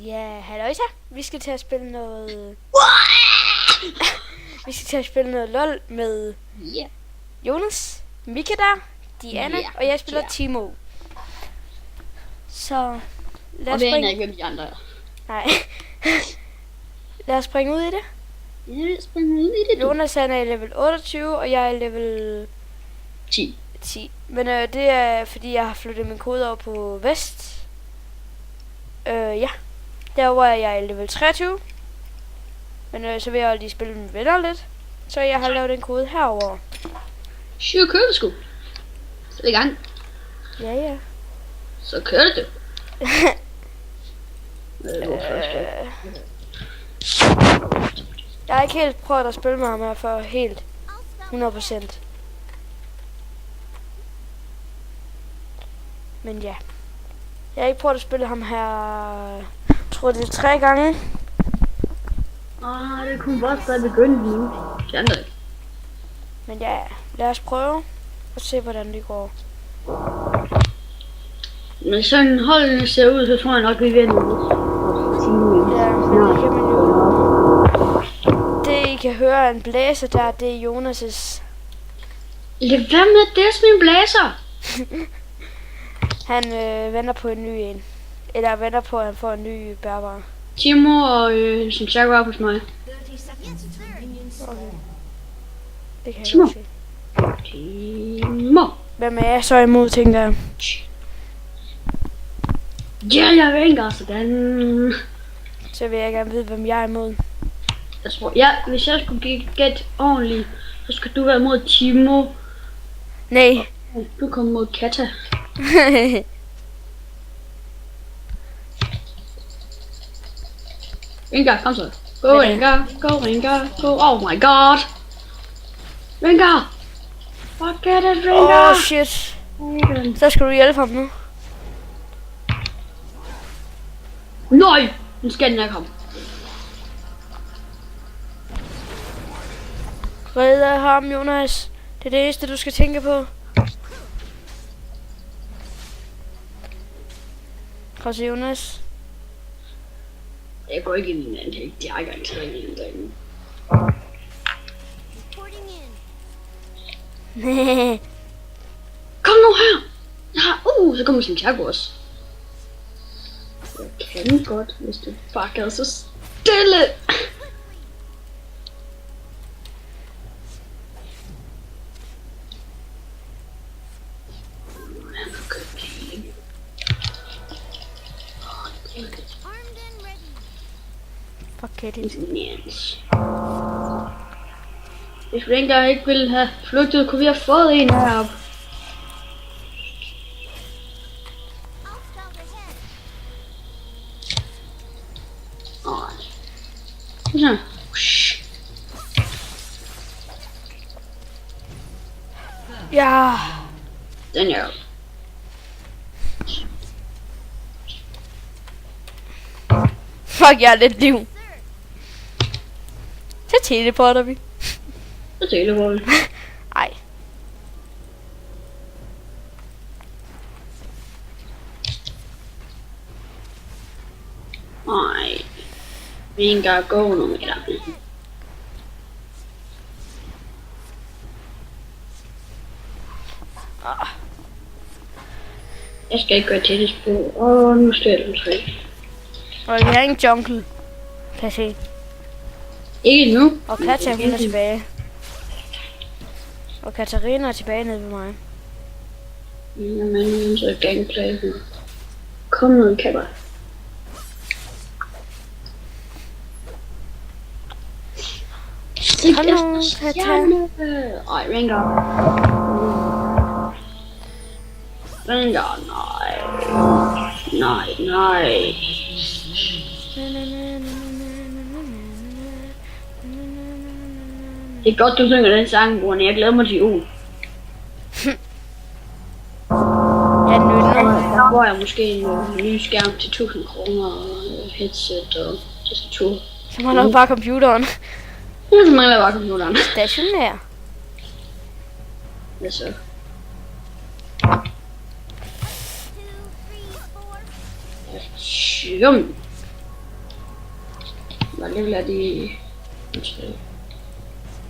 Ja, halløjsa. Vi skal til at spille noget... Vi skal til at spille noget LOL med Jonas, Mika der, Diana, og jeg spiller Timo. Så lad os springe... ikke, hvem de andre er. Nej. Lad os springe ud i det. Ja, lad os springe ud i det. Jonas han er i level 28, og jeg er i level 10. Men det er fordi jeg har flyttet min kode over på vest. Ja. Derover er jeg i level 23. Men så vil jeg lige spille med venner lidt. Så jeg har lavet en kode herover. Syv køleskub. Så er i gang. Ja. Så kører det. Jeg har ikke helt prøvet at spille med ham her for helt 100%. Men ja. Jeg har ikke prøvet at spille ham her, jeg tror det er 3 gange. Det kunne bare stadig begynde nu. Men ja, lad os prøve og se hvordan det går. Men sådan holdene ser ud, så tror jeg nok vi vinder. Ja, men det kan man jo. Det I kan høre er en blæser der, det er Jonas'. Lad være med at dæse min blæser. Han venter på en ny en. Eller venter på at han får en ny bærbar. Timo og Santiago er hos mig. Okay. Det kan Timo. jeg godt se. Timo. Hvem er jeg så imod, tænker jeg? Ja, jeg vil ikke sådan. Så vil jeg gerne vide, hvem jeg er imod. Jeg tror, hvis jeg skulle gætte ordentligt, så skal du være mod Timo. Nej. Du kommer mod Kata. Rengar, kom så. Go Rengar, go Rengar, go. Oh my god. Rengar. Forget it, Rengar. Oh shit. Så skal du hjælpe ham nu. Nej, nu skal den ikke komme. Redde ham, Jonas. Det er det eneste, du skal tænke på. Kom så, Jonas. Jeg går ikke ind i en anden. Jeg har ikke engang taget en derinde. Kom nu her! Ja, så kommer Santiago også. Jeg kan godt, hvis du bare gad så stille. Fuck it. Yes. Hvis Rengar ikke ville have flygtet, kunne vi have fået en heroppe. Ja. Ja. Den er jo. Fuck, jeg er lidt liv. Så teleporter vi. Så teleporter vi. Ej. Nej. Vi ikke engang gå nu med dig. Jeg skal ikke gøre tennis på. Nu står den 3. Og vi har ingen jungle. Kan jeg se. Ikke nu. Og Katja, hun er tilbage. Og Katarina er tilbage nede ved mig. Jamen, så gameplay nu. Kom nu, Kappa. Kom nu, Katja. Ej, Rengar. Rengar, nej. Nej. Det er godt, du synger den sang, bror. Jeg glæder mig til jul. Jeg nynner. Der får jeg måske en ny skærm til 1000 kroner, og headset og tastatur. Så mangler du bare computeren. Ja, så mangler jeg bare computeren. Stationær. Hvad så? Sjum. level er de...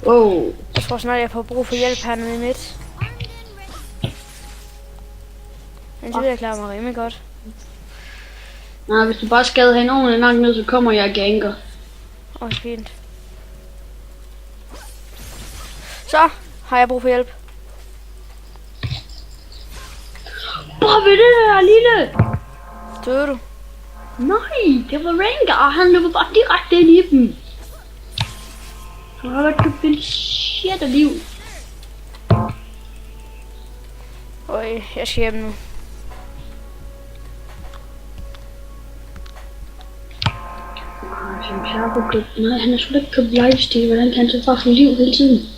Wow. Jeg tror snart, jeg får brug for hjælp hernede i midt. Men det vil jeg klare mig rimelig godt. Nej, hvis du bare skader hende ordentligt langt ned, så kommer jeg og ganker. Fint. Så har jeg brug for hjælp. Hvor ved det der lille? Døde du? Nej, det var Rengar. Han løber bare direkte ind i dem. Han har været købt en shit af liv. Jeg skal hjem nu. Nej, han har sgu ikke købt lifesteal. Hvordan kan han så bare få liv hele tiden?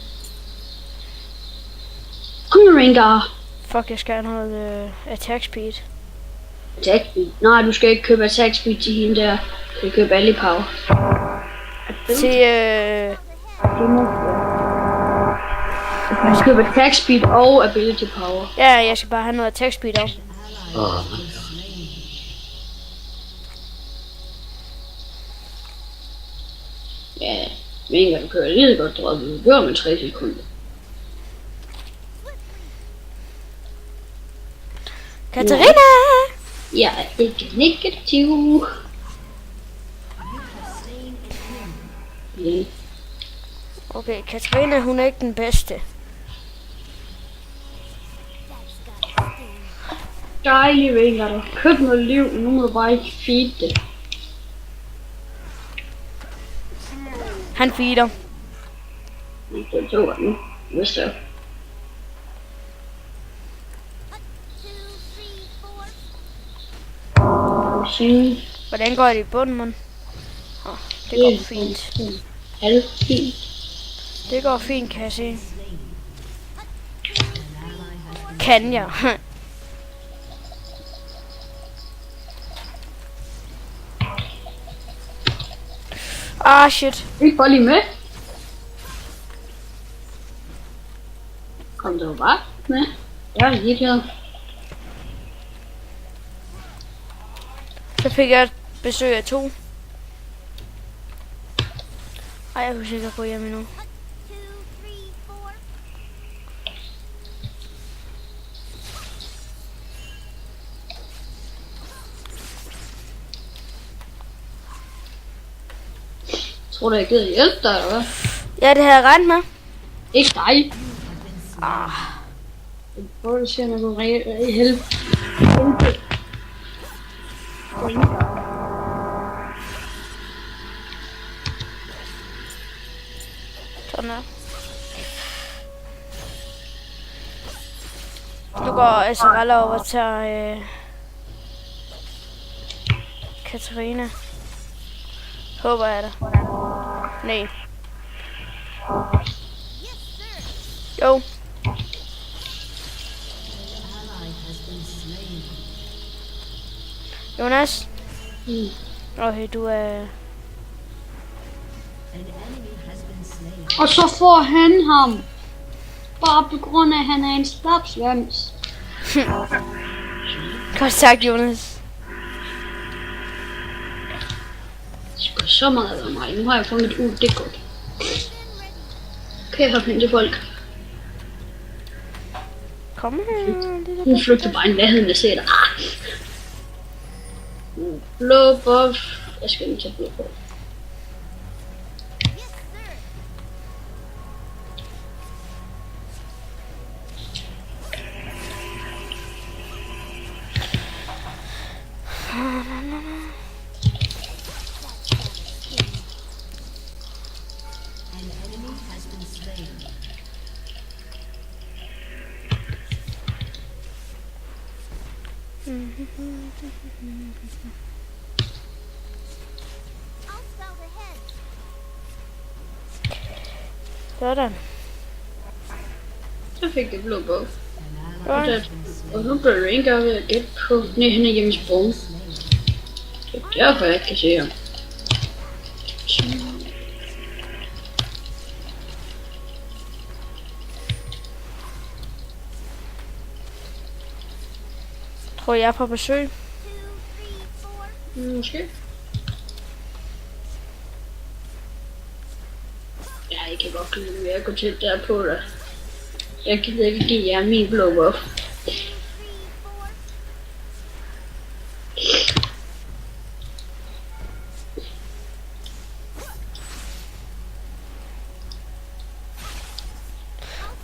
Kom nu, Rengar. Fuck, jeg skal have noget attack speed. Attack speed? Nej, du skal ikke købe attack speed til hende der. Du skal købe alle power. Til Du skal købe attack speed og ability power. ja, jeg skal bare have noget attack speed op. Ja, men du kører lige så godt droppe. Du gør med 3 sekunder. Katarina! Jeg er ikke negativ. Ja. Okay, Katarina, hun er ikke den bedste. Dejlig Rengar, du har købt noget liv, nu må du bare ikke feed det. Han feeder. Det tog jeg nu. Hvad så? Hvordan går det i bunden, man? Det går fint. Halv fint. Det går fint, kan jeg se. Kan jeg? Shit. Ikke bare lige med. Kom du bare med. Jeg er ligeglad. Så fik jeg besøg af 2. Jeg kunne sikkert gå hjem endnu. Tror du, jeg gider hjælpe dig, eller hvad? Ja, det havde jeg regnet med. Ikke dig. Jeg prøver at se, om jeg kan hjælpe. Sådan her. Nu går Esmeralda over til Katarina. Håber jeg det. Nej. Jo. Jonas? Okay, du er... Og så får han ham. Bare på grund af, at han er en slapsvams. Godt sagt, Jonas. Det skal så meget af mig. Nu har jeg fundet ud, det er godt. Okay, jeg har hentet folk. Kom her. Hun flygter bare en nærheden, jeg ser dig. Blå buff. Jeg skal ikke tage blå buff. Sådan. Så fik jeg blå buff. Godt. Og nu bliver Rengar ved at gætte på. Nej, han er hjemme i Sprung. Det er derfor, jeg ikke kan se ham. Tror jeg er på besøg. Måske. kan godt lide det, jeg går til der på dig. Jeg gider ikke give jer min blå buff.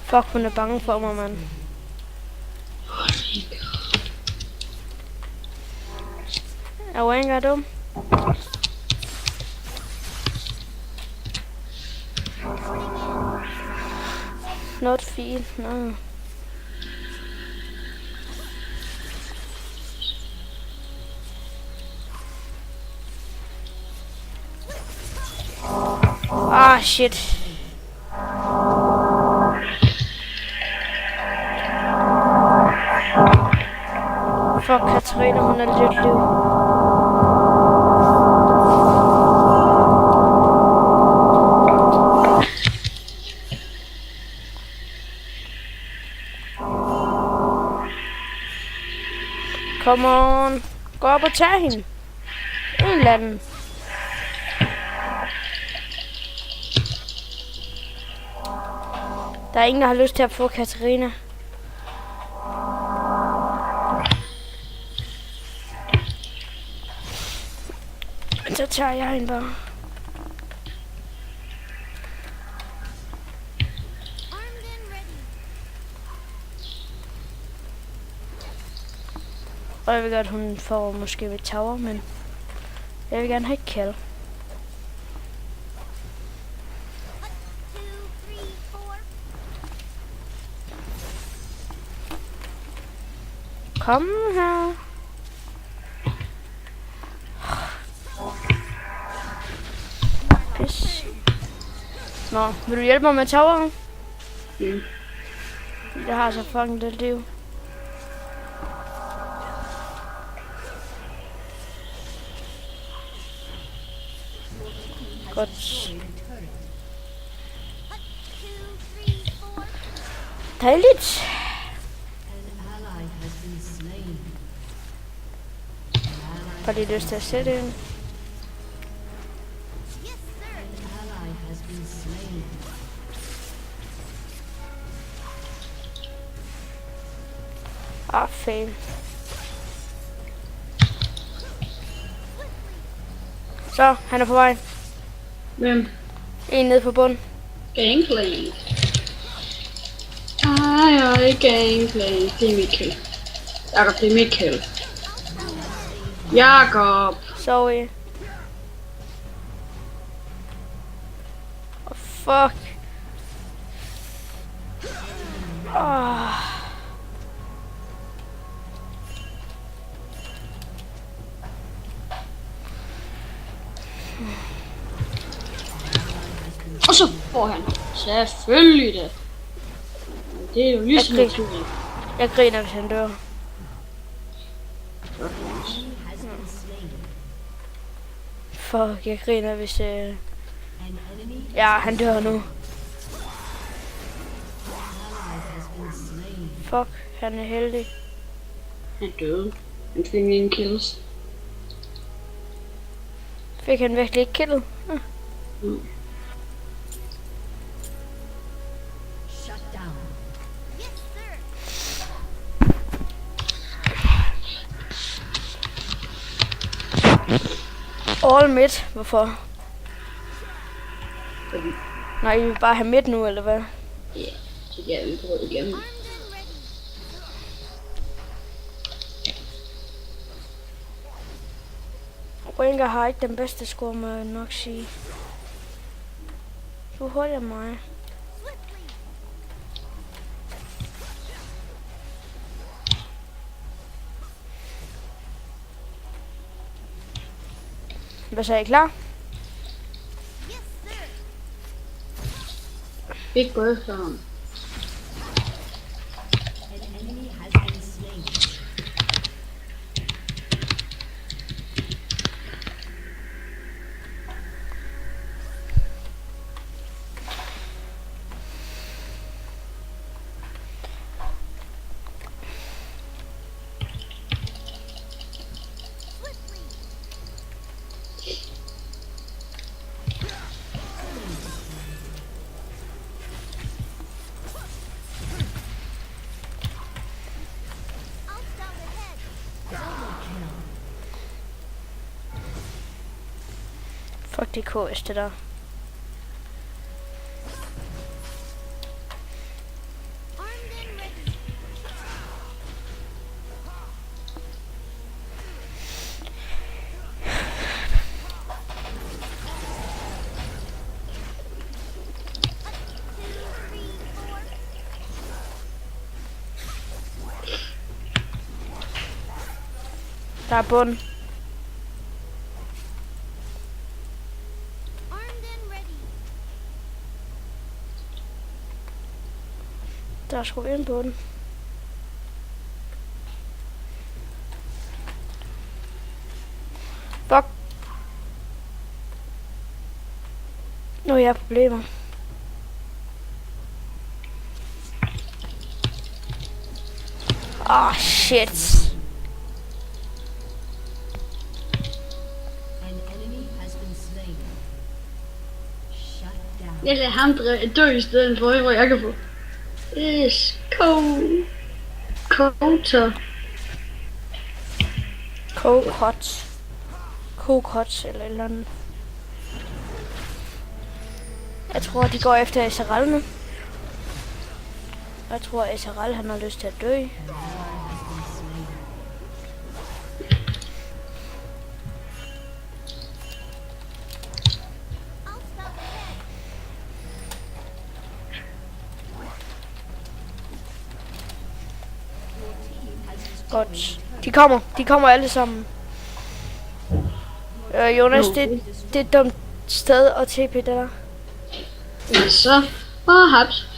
Fuck, hun er bange for mig, mand. Er jo ikke dum? Not feel, no. Ah, shit. Fuck, Katarina, hun er lidt liv. Come on. Gå op og tag hende. En eller anden. Der er ingen, der har lyst til at få Katarina. Så tager jeg hende bare. Og jeg vil godt, hun får måske ved tower, men jeg vil gerne have et kill. Kom her. Pis. Nå, vil du hjælpe mig med toweren? Mm. Jeg har så fucking lidt liv. Godt. Dejligt. Har de lyst til at sætte ind? Ah, fail. Så, han er på vej. Hvem? En nede på bund. Gameplay. Ej, gameplay. Det er mit kill. Jakob, det er mit kill. Jakob. Sorry. Oh, fuck. Oh. Og så får han. Selvfølgelig det. Det er jo lige sådan naturligt. Jeg griner, hvis han dør. Fuck, jeg griner, hvis... Ja, han dør nu. Fuck, han er heldig. Han døde. Han fik ingen kills. Fik han virkelig ikke killet? Mm. All mid, hvorfor? Fordi, Nej, I vil bare have mid nu, eller hvad? ja, så jeg vil prøve igen. Rengar har ikke den bedste score, må jeg nok sige. Du holder mig. Hvad så, er I klar? Ikke gå efter ham. Fuck, det er KS, det der. Der er bund. Der er sgu en bund. Fuck. Nu er jeg problemer. Ah, shit. Jeg lader ham dø i stedet for, hvor jeg kan få. Yes, Coulter. Kokot eller et eller andet. Jeg tror, de går efter Ezreal nu. Jeg tror, Ezreal han har lyst til at dø. Godt. De kommer alle sammen. Jonas, det er et dumt sted at TP det der. Ja, så. Haps.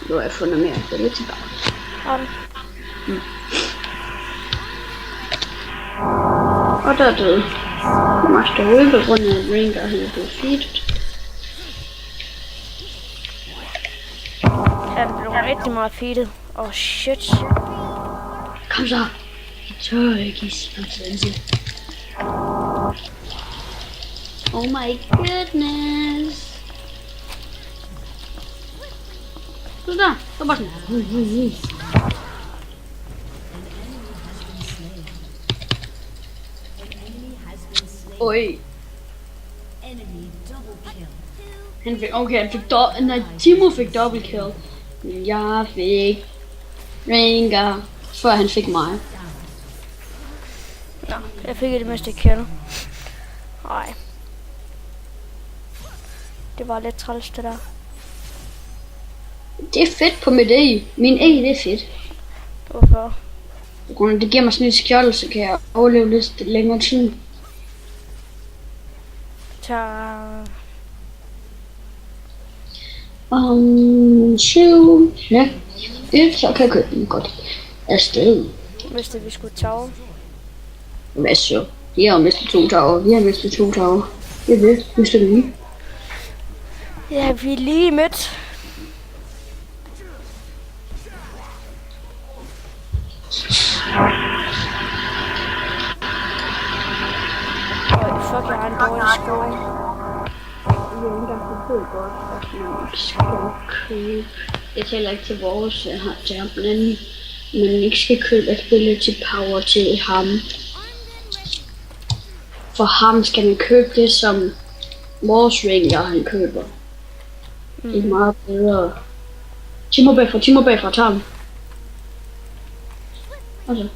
Nu har jeg fundet mere spille tilbage. Har du? Og der er død. Nu er jeg ude på grund af at Rengar han er blevet feedet. Han blev rigtig meget feedet. Oh shit. Kom så. Jeg tør ikke i sin. Oh my goodness. Så der. Så bare sådan. Oj. Han fik, okay, han fik Timo fik double kill. Men jeg fik Rengar, før han fik mig. Nå, jeg fik det meste kill. Nej. Det var lidt træls det der. Det er fedt på mit E. Min E, det er fedt. Hvorfor? På grund af, det giver mig sådan et skjold, så kan jeg overleve lidt længere tid. Ja. Så kan jeg købe den godt. Afsted. Hvis det vi skulle tage. Hvad så? De har mistet 2 tower. Vi har mistet 2 tower. Det er det. Mister vi lige. Ja, vi er lige mødt. Fuck, jeg har en dårlig score. Jeg er ikke engang forstået godt, at man skal købe. Jeg taler ikke til vores til ham, men man ikke skal købe et spille til power til ham. For ham skal man købe det, som vores Rengar han køber. Det er meget bedre. Timo bagfra, tager ham. Og så.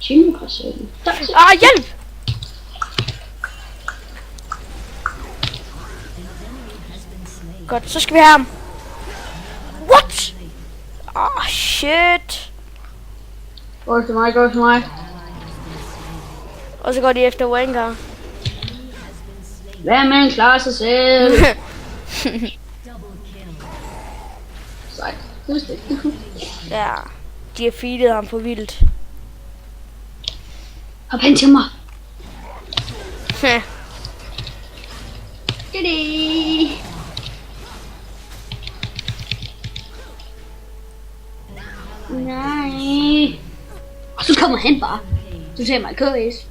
Timo presser den. Hjælp! Godt, så skal vi have ham. What? Shit. Gå til mig. Og så går de efter Rengar. Hvad man klarer sig selv. Sejt. Ja, de har feedet ham for vildt. Hop hen til mig. hen bare. Du ser mig KS.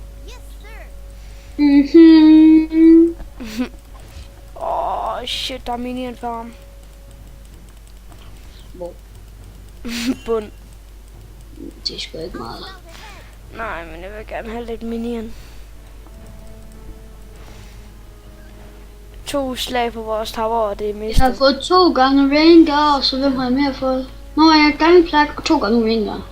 Mhm. Shit, der er minion farm. Hvor? Bund. Det er sgu ikke meget. Nej, men jeg vil gerne have lidt minion. 2 slag på vores tower, og det er mistet. Jeg har fået 2 gange Rengar, og så hvem har jeg mere fået? Nå, jeg har gangplank og 2 gange Rengar.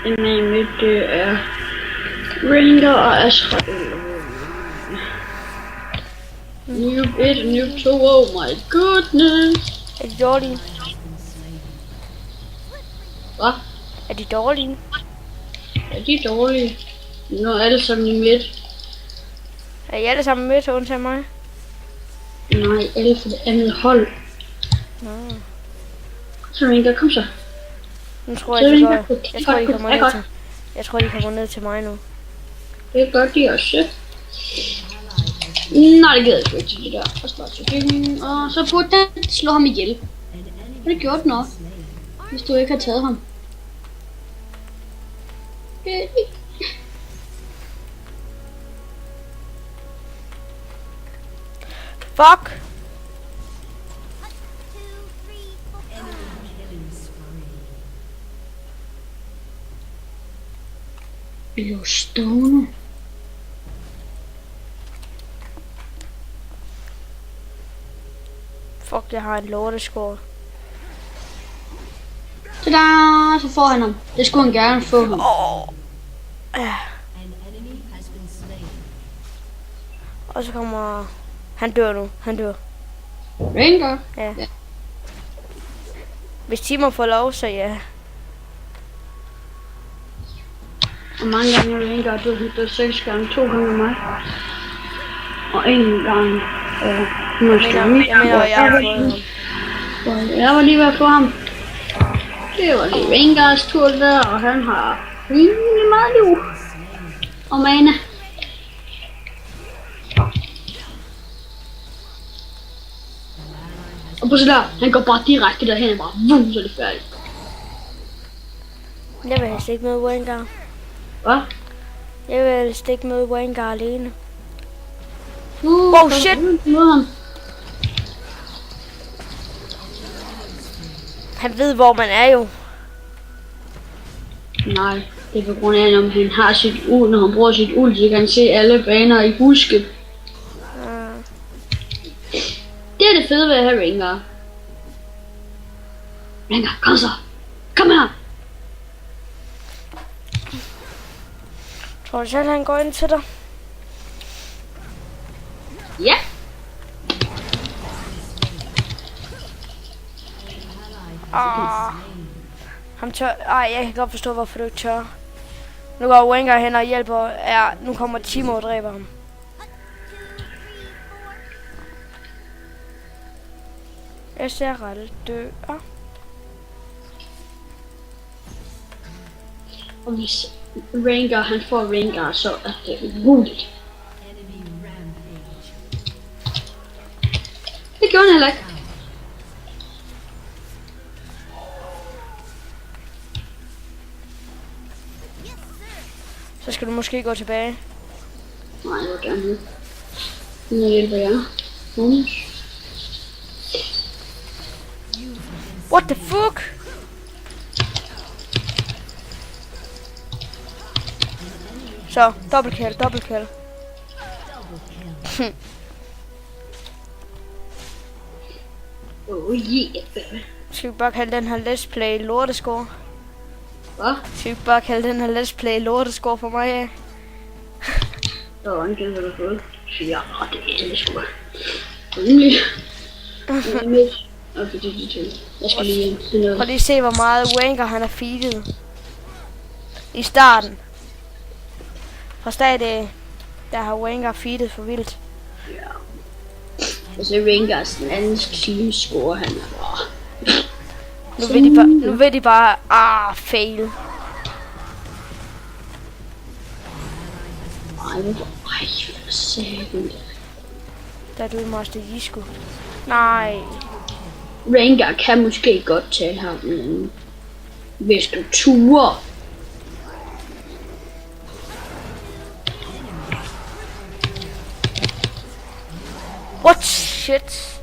Den mit, det er Rengar og Ashra. Noob 1 og Noob 2, oh my goodness. Er de dårlige? Hvad? Er de dårlige? Ja, de er dårlige. Nu er alle sammen i midt. Er I alle sammen med til undtagen mig? Nej, alle for det andet hold. Nå. Så Rengar, kom så. Nu tror jeg, de går. Jeg tror, de kommer ned til. Jeg tror, de kommer ned til mig nu. Det gør de også. Nej, det gider jeg sgu ikke til det der. Og så burde den slå ham ihjel. Og det gjorde den også. Hvis du ikke har taget ham. Fuck! Jo, stående. Fuck, jeg har en lorteskår. Tada! Så får han ham. Det skulle han gerne få ham. Og så kommer... Han dør nu. Han dør. Rengar? Ja. Hvis Timo får lov, så ja. Og mange gange er Rengar død 6 gange, 2 gange mig. Og 1 gang. Jeg var lige ved at få ham. Det var lige Rengars tur der, og han har rimelig meget liv. Og mana. Og på så der, han går bare direkte derhen og bare vum, så er det færdigt. Jeg vil helst ikke møde Rengar. Hvad? Jeg vil helst ikke møde Rengar alene. Oh shit! Han ved, hvor man er jo. Nej, det er på grund af, om han har sit uld, når han bruger sit uld, så kan han se alle baner i busket. Det er det fede ved at have Rengar. Rengar, kom så! Kom her! Tror du selv, han går ind til dig? Ja! Han tør... Ej, jeg kan godt forstå, hvorfor du ikke tør. Nu går Rengar hen og hjælper. Ja, nu kommer Timo og dræber ham. Jeg ser ret dør. Og hvis Rengar, han får Rengar, så er det umuligt. Det gjorde han heller ikke. Så skal du måske gå tilbage. Nej, jeg vil gerne have. Nu hjælper jeg. What the fuck? Så, double kill. Oh yeah, baby. Skal vi bare kalde den her let's play lortescore? Hvad? Skal vi bare kalde den her let's play lortescore for mig af? Der var en gæld, der har fået. Så ja, det er det sgu. Rimelig. Jeg skal lige hjem. Prøv lige at se, hvor meget Rengar han har feedet. I starten. Fra start af, der har Rengar feedet for vildt. Ja. Og så Rangers, den anden team score, han er bare... Nu vil de bare, fail. Ej, for satan. Der er du Master Jisco. Nej. Rengar kan måske godt tage ham, men hvis du turer. What shit?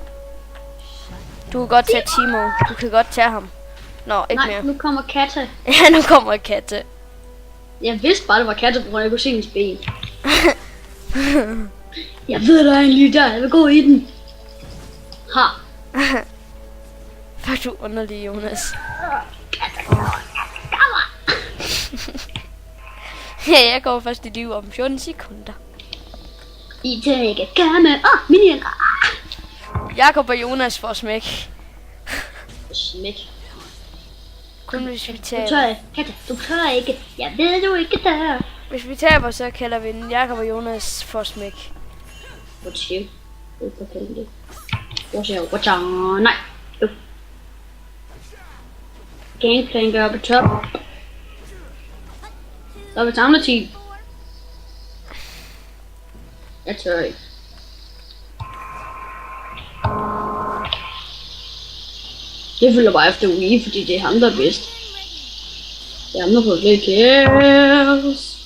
Du kan godt tage Timo. Du kan godt tage ham. Nå, ikke Nej, mere. nu kommer Katte. Ja, nu kommer Katte. Jeg vidste bare, det var Katte, for jeg kunne se hendes ben. Jeg ved, der er en lige der. Jeg vil gå i den. Ha. Fuck, du underlig, Jonas. Ja, jeg går først i liv om 14 sekunder. I tænker, gamme. Minion. Jakob og Jonas får smæk. Smæk. Kun hvis vi Du taber. tør, Katte, du tør ikke. Jeg ved, du ikke tør. Hvis vi taber, så kalder vi den Jakob og Jonas får smæk. Hvor siger du? Hvor kalder det? Hvor siger du? Hvor nej. Gangplanker oppe på top. Så er vi samlet team. Jeg tør ikke. Jeg følger bare efter Wii, fordi det er ham, der er bedst. Det er ham, der får flere kills.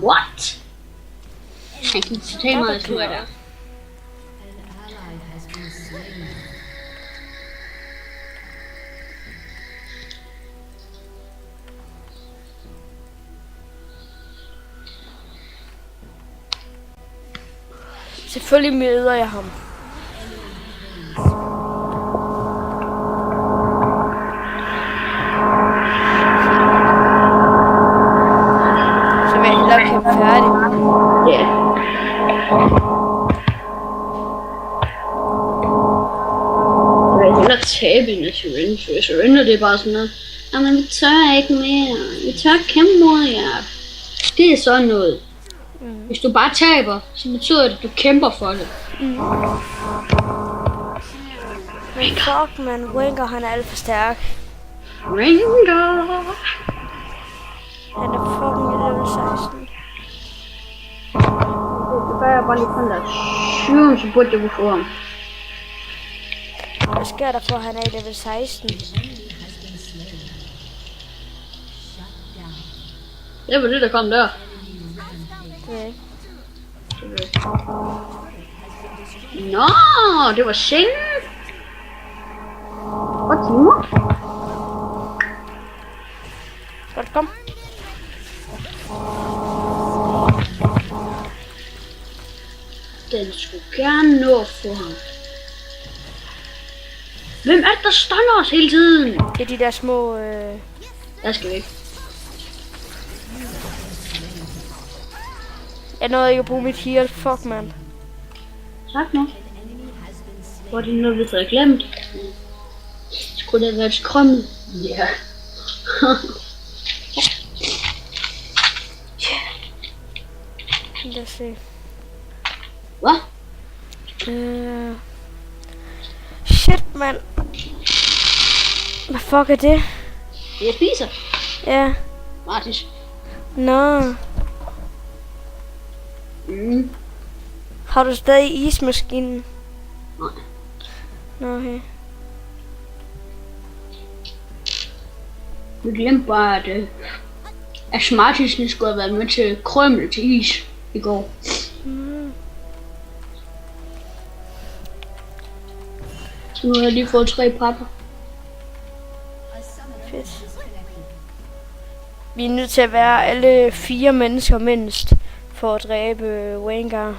What? Han gik totalt meget tur der. Selvfølgelig møder jeg ham. Så vil jeg hellere kæmpe færdig. Ja. Jeg vil hellere tabe end at surrender, for surrender det er bare sådan noget. Jamen vi tør ikke mere. Vi tør kæmpe mod jer. Det er sådan noget. Hvis du bare taber, så betyder det, at du kæmper for det. Men fuck, man. Wenger, han er alt for stærk. Rengar. Han er fucking i level 16. Det gør jeg bare lige sådan der. Syvende, så burde jeg kunne få ham. Hvad sker der for, at han er i level 16? Det var det, der kom der. Okay. Nå, det var Sing. Og Timo. Godt, kom. Den skulle gerne nå at få ham. Hvem er det, der stunder os hele tiden? Det er de der små... Jeg skal væk. Jeg nåede ikke at bruge mit heal. Fuck, man. Tak nu. Hvor er det noget, vi havde glemt? Skulle det have været skrømmet? Ja. Lad os se. Hvad? Shit, man. Hvad fuck er det? Jeg spiser. Ja. Martis. Nå. Har du stadig ismaskinen? Nej. Nå, okay. Vi glemte bare, at Smartisen skulle have været med til krømmel til is i går. Så nu har jeg lige fået 3 papper. Fedt. Vi er nødt til at være alle 4 mennesker mindst for at dræbe Wenger.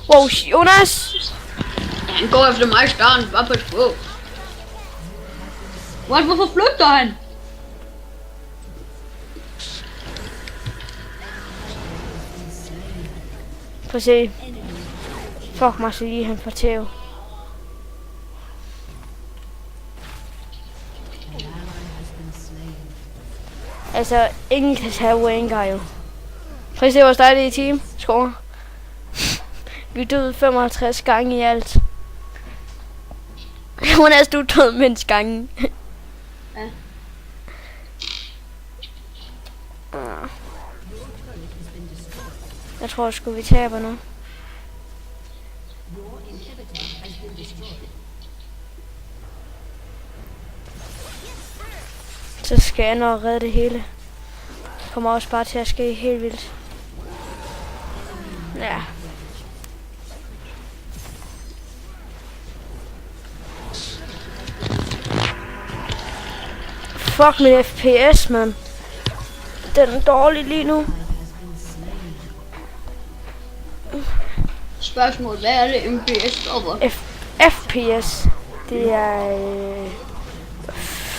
Wow, Jonas! Han går efter mig i starten, bare pas på. Hvorfor flygter han? Prøv at se. Fuck mig, så lige han får tæv. Altså, ingen kan tage Wenger jo. Prøv at se, hvor dejligt i team. Skår. Vi døde 55 gange i alt. Hun er du død mindst gange. Ja. Jeg tror sgu vi taber nu. Så skal jeg nok redde det hele. Det kommer også bare til at ske helt vildt. Ja. Fuck mit FPS, mand. Den er dårlig lige nu. Spørgsmål, hvad er det MPS stopper? FPS. Det er...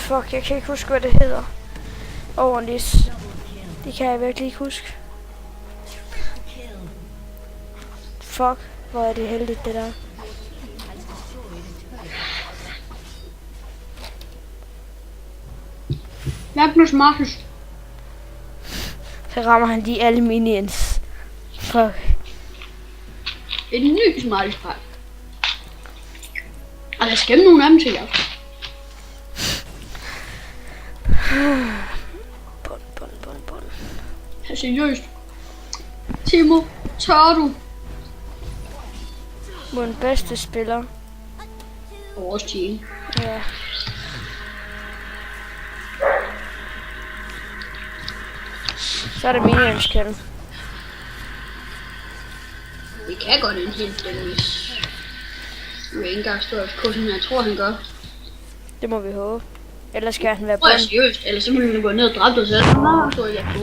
fuck, jeg kan ikke huske, hvad det hedder. Ordentligt. Det kan jeg virkelig ikke huske. Fuck, hvor er det heldigt, det der. Magnus Marcus. Så rammer han de alle minions. Fuck. En ny smartispark. Og lad os gemme nogle af dem til jer. Bund. Ja, seriøst. Timo, tør du? Mon bedste spiller. Vores team. Ja. Så er det minions kill. Vi kan godt indhente den, hvis Rengar står på, som jeg tror, han gør. Det må vi håbe. Ellers skal han være Prøv bund. seriøst, eller så må han gå ned og dræbe dig selv. Nå, så er jeg på.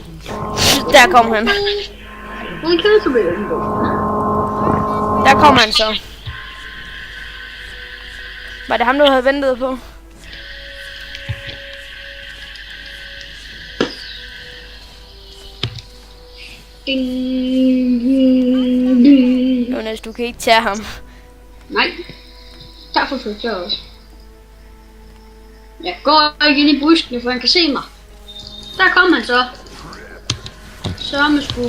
Der kom han. Han kan så blive den. Der kom han så. Var det ham, du havde ventet på? Jonas, du kan ikke tage ham. Nej. Derfor flytter jeg også. Jeg går ikke ind i buskene, for han kan se mig. Der kom han så. Sørme sgu.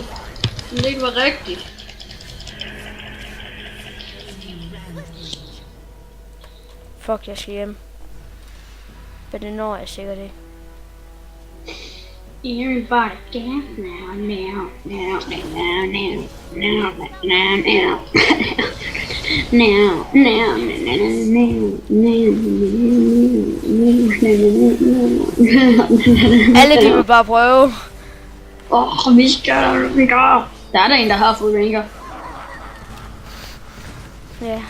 Men det ikke var rigtigt. Fuck, jeg skal hjem. Men det når jeg sikkert ikke. Everybody dance now, now, now, now, now, now, now, now, now, now, Alle de vil bare prøve. vi skal gå. Der er der en, der har fået Rengar. Ja.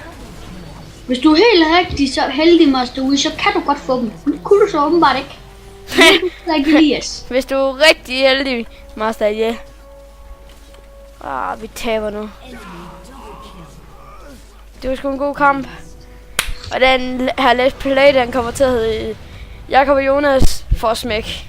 Hvis du er helt rigtig så heldig, Master Ui, så kan du godt få dem. Men det kunne du så åbenbart ikke. Like Elias. Hvis du er rigtig heldig, Master, ja. Vi taber nu. Det var sgu en god kamp. Og den her let's play, den kommer til at hedde Jakob og Jonas for smæk.